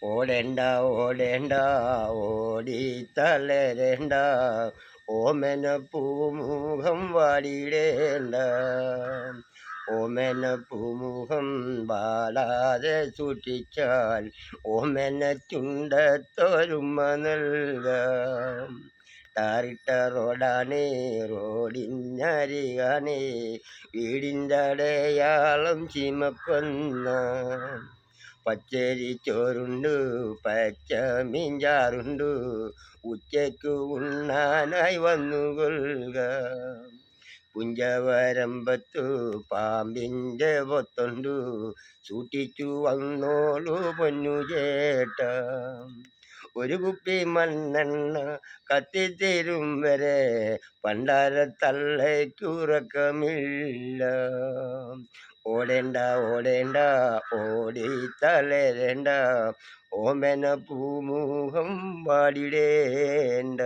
ഓടേണ്ട ഓടേണ്ട ഓടി തളരേണ്ട ഓമന പൂമുഖം വാടിയിടേണ്ട ഓമന പൂമുഖം വാടാതെ സൂക്ഷിച്ചാൽ ഓമന ചുണ്ടത്തൊരുമ നൽകാം. ടാറിട്ട റോഡാണേ, റോഡിനരികാണേ, വീടിൻ്റെ അടയാളം ചീമക്കൊന്ന. പച്ചരി ചോറുണ്ട്, പച്ച മീൻചാറുണ്ട്, ഉച്ചയ്ക്ക് ഉണ്ണാനായി വന്നു കൊള്ളുക. പുഞ്ചവരമ്പത്തു പാമ്പിൻ്റെ പൊത്തുണ്ട്, സൂക്ഷിച്ചു വന്നോളൂ പൊന്നു ചേട്ട. ഒരു കുപ്പി മണ്ണെണ്ണ കത്തിത്തീരും വരെ പണ്ടാരത്തള്ളയ്ക്കുറക്കമില്ല. ഓടേണ്ട ഓടേണ്ട ഓടി തളരേണ്ട ഓമന പൂമുഖം വാടിടേണ്ട.